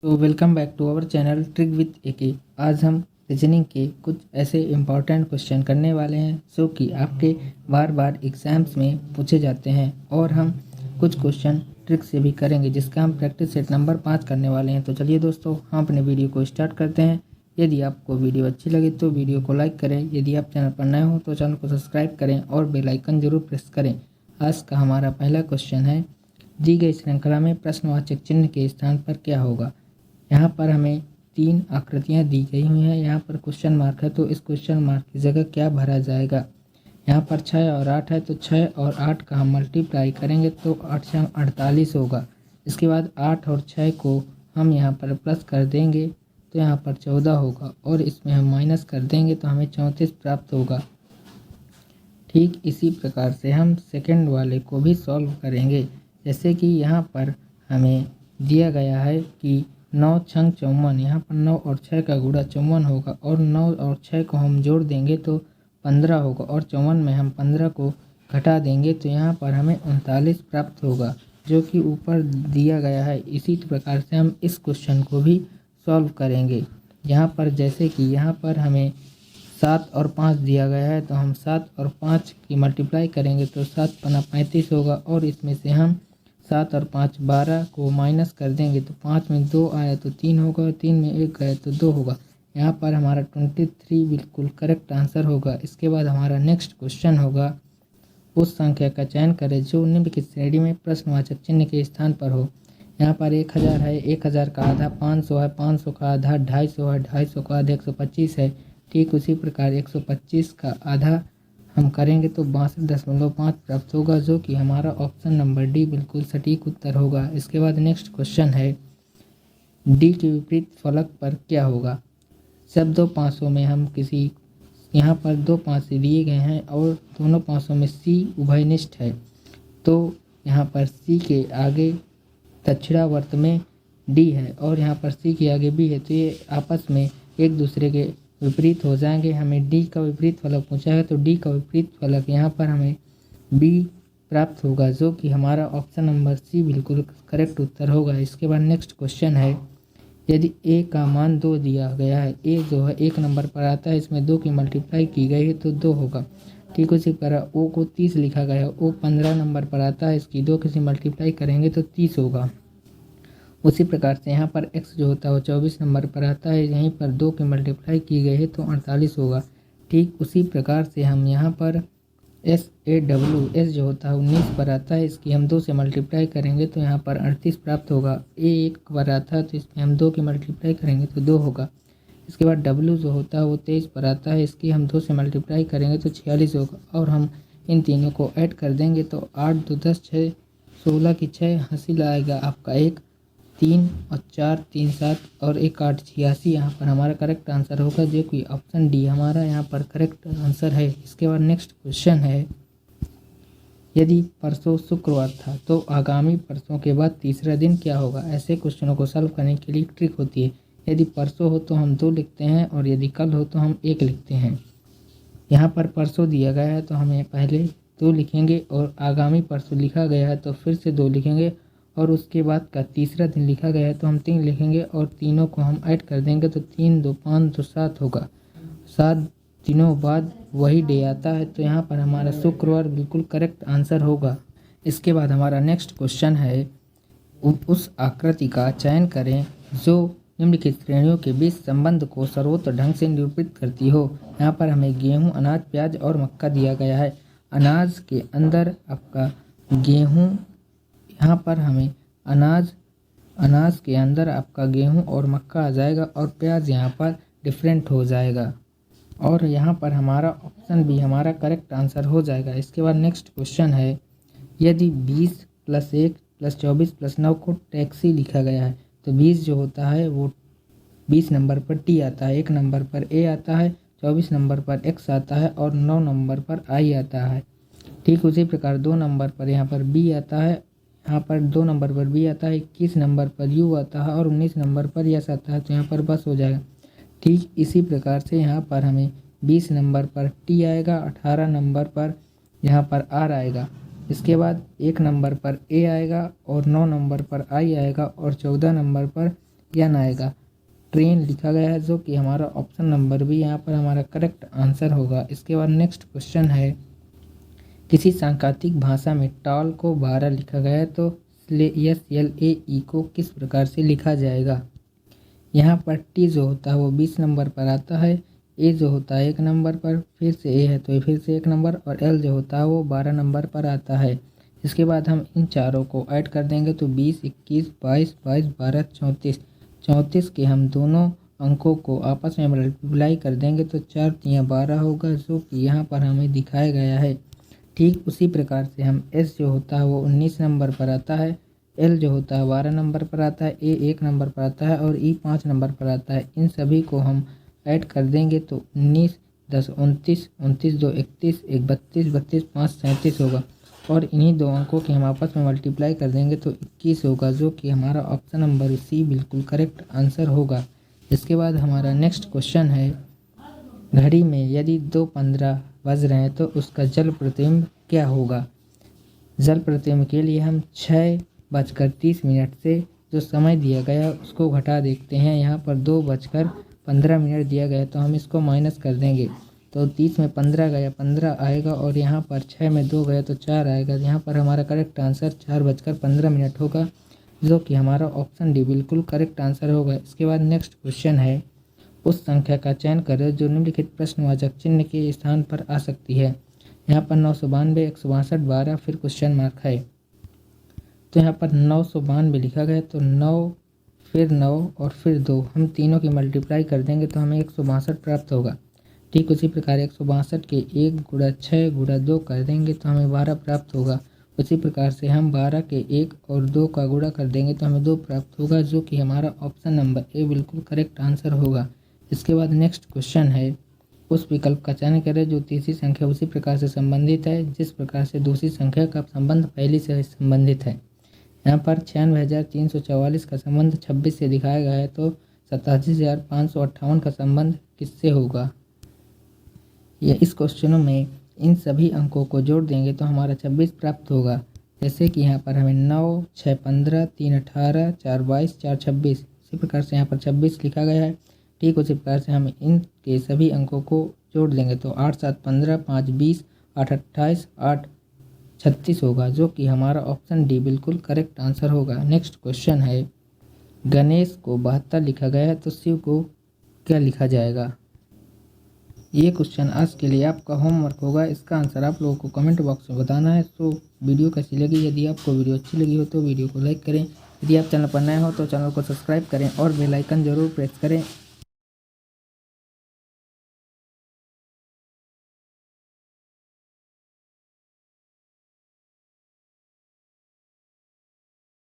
तो welcome back to our channel trick with AK. आज हम रीजनिंग के कुछ ऐसे इम्पॉर्टेंट क्वेश्चन करने वाले हैं जो कि आपके बार बार एग्जाम्स में पूछे जाते हैं, और हम कुछ क्वेश्चन ट्रिक से भी करेंगे जिसका हम प्रैक्टिस सेट नंबर 5 करने वाले हैं। तो चलिए दोस्तों, हम अपने वीडियो को स्टार्ट करते हैं। यदि आपको वीडियो अच्छी लगे तो वीडियो को लाइक करें। यदि आप चैनल पर नए हो तो चैनल को सब्सक्राइब करें और बेल आइकन जरूर प्रेस करें। आज का हमारा पहला क्वेश्चन है, दी गई श्रृंखला में प्रश्नवाचक चिन्ह के स्थान पर क्या होगा। यहाँ पर हमें 3 आकृतियाँ दी गई हुई हैं। यहाँ पर क्वेश्चन मार्क है, तो इस क्वेश्चन मार्क की जगह क्या भरा जाएगा। यहाँ पर 6 और 8 है, तो 6 और 8 का हम मल्टीप्लाई करेंगे तो 8 से 48 होगा। इसके बाद 8 और 6 को हम यहाँ पर प्लस कर देंगे तो यहाँ पर 14 होगा, और इसमें हम माइनस कर देंगे तो हमें 34 प्राप्त होगा। ठीक इसी प्रकार से हम सेकंड वाले को भी सॉल्व करेंगे। जैसे कि यहाँ पर हमें दिया गया है कि 9 छंग 54, यहाँ पर 9 और 6 का गुणा 54 होगा, और 9 और 6 को हम जोड़ देंगे तो 15 होगा, और 54 में हम 15 को घटा देंगे तो यहाँ पर हमें 39 प्राप्त होगा, जो कि ऊपर दिया गया है। इसी प्रकार से हम इस क्वेश्चन को भी सॉल्व करेंगे। यहाँ पर जैसे कि यहाँ पर हमें 7 और 5 दिया गया है, तो हम 7 और 5 की मल्टीप्लाई करेंगे तो 7 पन्ना 35 होगा, और इसमें से हम 7 और 5 12 को माइनस कर देंगे तो 5 में 2 आया तो 3 होगा, और 3 में 1 गया तो 2 होगा। यहाँ पर हमारा 23 बिल्कुल करेक्ट आंसर होगा। इसके बाद हमारा नेक्स्ट क्वेश्चन होगा, उस संख्या का चयन करें जो निम्नलिखित श्रेणी में प्रश्नवाचक चिन्ह के स्थान पर हो। यहाँ पर 1000 है, 1000 का आधा 500 है, 500 का आधा 250 है, 250 का आधा 125 है। ठीक उसी प्रकार 125 का आधा हम करेंगे तो 62.5 प्राप्त होगा, जो कि हमारा ऑप्शन नंबर डी बिल्कुल सटीक उत्तर होगा। इसके बाद नेक्स्ट क्वेश्चन है, डी के विपरीत फलक पर क्या होगा। सब दो पाँचों में हम किसी, यहाँ पर 2 पाँचे दिए गए हैं और दोनों पाँचों में सी उभयनिष्ठ है, तो यहाँ पर सी के आगे दक्षिणावर्त में डी है और यहाँ पर सी के आगे बी है, तो ये आपस में एक दूसरे के विपरीत हो जाएंगे। हमें डी का विपरीत फलक पूछा है, तो डी का विपरीत फलक यहाँ पर हमें बी प्राप्त होगा, जो कि हमारा ऑप्शन नंबर सी बिल्कुल करेक्ट उत्तर होगा। इसके बाद नेक्स्ट क्वेश्चन है, यदि ए का मान 2 दिया गया है, ए जो है 1 नंबर पर आता है, इसमें 2 की मल्टीप्लाई की गई है तो 2 होगा। ठीक उसी तरह ओ को 30 लिखा गया है, ओ 15 नंबर पर आता है, इसकी 2 किसी मल्टीप्लाई करेंगे तो 30 होगा। उसी प्रकार से यहाँ पर x जो होता है वो 24 नंबर पर आता है, यहीं पर 2 की मल्टीप्लाई की गई है तो 48 होगा। ठीक उसी प्रकार से हम यहाँ पर एस जो होता है 19 पर आता है, इसकी हम 2 से मल्टीप्लाई करेंगे तो यहाँ पर 38 प्राप्त होगा। ए 1 पर आता है तो इसमें हम 2 की मल्टीप्लाई करेंगे तो 2 होगा। इसके बाद डब्ल्यू जो होता है वो 23 पर आता है, इसकी हम 2 से मल्टीप्लाई करेंगे तो 46 होगा, और हम इन तीनों को ऐड कर देंगे तो 8 2 10 6 16 की 6 हासिल आएगा आपका 1 3 और 4 3 7 और 1 8 86। यहाँ पर हमारा करेक्ट आंसर होगा, जो कि ऑप्शन डी हमारा यहाँ पर करेक्ट आंसर है। इसके बाद नेक्स्ट क्वेश्चन है, यदि परसों शुक्रवार था तो आगामी परसों के बाद तीसरा दिन क्या होगा। ऐसे क्वेश्चनों को सॉल्व करने के लिए ट्रिक होती है। यदि परसों हो तो हम 2 लिखते हैं, और यदि कल हो तो हम 1 लिखते हैं। यहाँ पर परसों दिया गया है तो हमें पहले 2 लिखेंगे, और आगामी परसों लिखा गया है तो फिर से 2 लिखेंगे, और उसके बाद का तीसरा दिन लिखा गया है तो हम 3 लिखेंगे, और तीनों को हम ऐड कर देंगे तो 3 2 5 2 7 होगा। 7 दिनों बाद वही डे आता है, तो यहाँ पर हमारा शुक्रवार बिल्कुल करेक्ट आंसर होगा। इसके बाद हमारा नेक्स्ट क्वेश्चन है, उस आकृति का चयन करें जो निम्नलिखित श्रेणियों के बीच संबंध को सर्वोत्तम ढंग से निरूपित करती हो। यहाँ पर हमें गेहूँ, अनाज, प्याज और मक्का दिया गया है। अनाज के अंदर आपका गेहूँ, यहाँ पर हमें अनाज के अंदर आपका गेहूं और मक्का आ जाएगा, और प्याज यहाँ पर डिफरेंट हो जाएगा, और यहाँ पर हमारा ऑप्शन भी हमारा करेक्ट आंसर हो जाएगा। इसके बाद नेक्स्ट क्वेश्चन है, यदि 20 + 1 + 24 + 9 को टैक्सी लिखा गया है, तो 20 जो होता है वो 20 नंबर पर टी आता है, 1 नंबर पर ए आता है, 24 नंबर पर एक्स आता है, और 9 नंबर पर आई आता है। ठीक उसी प्रकार 2 नंबर पर यहाँ पर बी आता है, यहाँ पर 2 नंबर पर बी आता है, 21 नंबर पर यू आता है, और 19 नंबर पर यस आता है, तो यहाँ पर बस हो जाएगा। ठीक इसी प्रकार से यहाँ पर हमें 20 नंबर पर टी आएगा, 18 नंबर पर यहाँ पर आर आएगा, इसके बाद 1 नंबर पर ए आएगा, और 9 नंबर पर आई आएगा, और 14 नंबर पर एन आएगा। ट्रेन लिखा गया है जो कि हमारा ऑप्शन नंबर बी यहाँ पर हमारा करेक्ट आंसर होगा। इसके बाद नेक्स्ट क्वेश्चन है, किसी सांकेतिक भाषा में टॉल को 12 लिखा गया है तो SLAE को किस प्रकार से लिखा जाएगा। यहाँ पर टी जो होता है वो 20 नंबर पर आता है, ए जो होता है 1 नंबर पर, फिर से ए है तो ये फिर से 1 नंबर, और एल जो होता है वो 12 नंबर पर आता है। इसके बाद हम इन चारों को ऐड कर देंगे तो 20, 21, 22, 22, 12, 34, 34 के हम दोनों अंकों को आपस में मल्टीप्लाई कर देंगे तो 4 तियाँ 12 होगा, जो कि यहाँ पर हमें दिखाया गया है। ठीक उसी प्रकार से हम एस जो होता है वो 19 नंबर पर आता है, एल जो होता है 12 नंबर पर आता है, ए 1 नंबर पर आता है और ई 5 नंबर पर आता है। इन सभी को हम ऐड कर देंगे तो 19, 10, 29, 29, 2, 31, 1, 32, 32, 5, 37 होगा, और इन्हीं दो अंकों के हम आपस में मल्टीप्लाई कर देंगे तो 21 होगा, जो कि हमारा ऑप्शन नंबर सी बिल्कुल करेक्ट आंसर होगा। इसके बाद हमारा नेक्स्ट क्वेश्चन है, घड़ी में यदि 2:15 बज रहे हैं तो उसका जल प्रतिबिंब क्या होगा। जल प्रतिबिंब के लिए हम 6:30 से जो समय दिया गया उसको घटा देखते हैं। यहाँ पर 2:15 दिया गया तो हम इसको माइनस कर देंगे तो 30 में 15 गया 15 आएगा, और यहाँ पर 6 में 2 गया तो 4 आएगा। यहाँ पर हमारा करेक्ट आंसर 4:15 होगा, जो कि हमारा ऑप्शन डी बिल्कुल करेक्ट आंसर होगा। इसके बाद नेक्स्ट क्वेश्चन है, उस संख्या का चयन करें जो निम्नलिखित प्रश्नवाचक चिन्ह के स्थान पर आ सकती है। यहाँ पर 992, 162, 12 फिर क्वेश्चन मार्क है। तो यहाँ पर 992 लिखा गया तो 9 फिर 9 और फिर 2 हम तीनों की मल्टीप्लाई कर देंगे तो हमें 162 प्राप्त होगा। ठीक उसी प्रकार 162 के 1 गुणा 6 गुणा 2 कर देंगे तो हमें 12 प्राप्त होगा। उसी प्रकार से हम 12 के 1 और 2 का गुणा कर देंगे तो हमें 2 प्राप्त होगा, जो कि हमारा ऑप्शन नंबर ए बिल्कुल करेक्ट आंसर होगा। इसके बाद नेक्स्ट क्वेश्चन है, उस विकल्प का चयन करें जो तीसरी संख्या उसी प्रकार से संबंधित है जिस प्रकार से दूसरी संख्या का संबंध पहली से संबंधित है। यहाँ पर 96,344 का संबंध 26 से दिखाया गया है तो 87,558 का संबंध किससे होगा। या इस क्वेश्चनों में इन सभी अंकों को जोड़ देंगे तो हमारा 26 प्राप्त होगा। जैसे कि यहाँ पर हमें 9, 6, 15, 3, 18, 4, 22, 4, 26 इसी प्रकार से यहाँ पर 26 लिखा गया है। ठीक उसी प्रकार से हम इनके सभी अंकों को जोड़ देंगे तो 8, 7, 15, 5, 20, 8, 28, 8, 36 होगा, जो कि हमारा ऑप्शन डी बिल्कुल करेक्ट आंसर होगा। नेक्स्ट क्वेश्चन है, गणेश को 72 लिखा गया है तो शिव को क्या लिखा जाएगा। ये क्वेश्चन आज के लिए आपका होमवर्क होगा। इसका आंसर आप लोगों को कमेंट बॉक्स में बताना है। तो वीडियो कैसी लगी, यदि आपको वीडियो अच्छी लगी हो तो वीडियो को लाइक करें, यदि आप चैनल पर नए हो तो चैनल को सब्सक्राइब करें और बेल आइकन जरूर प्रेस करें।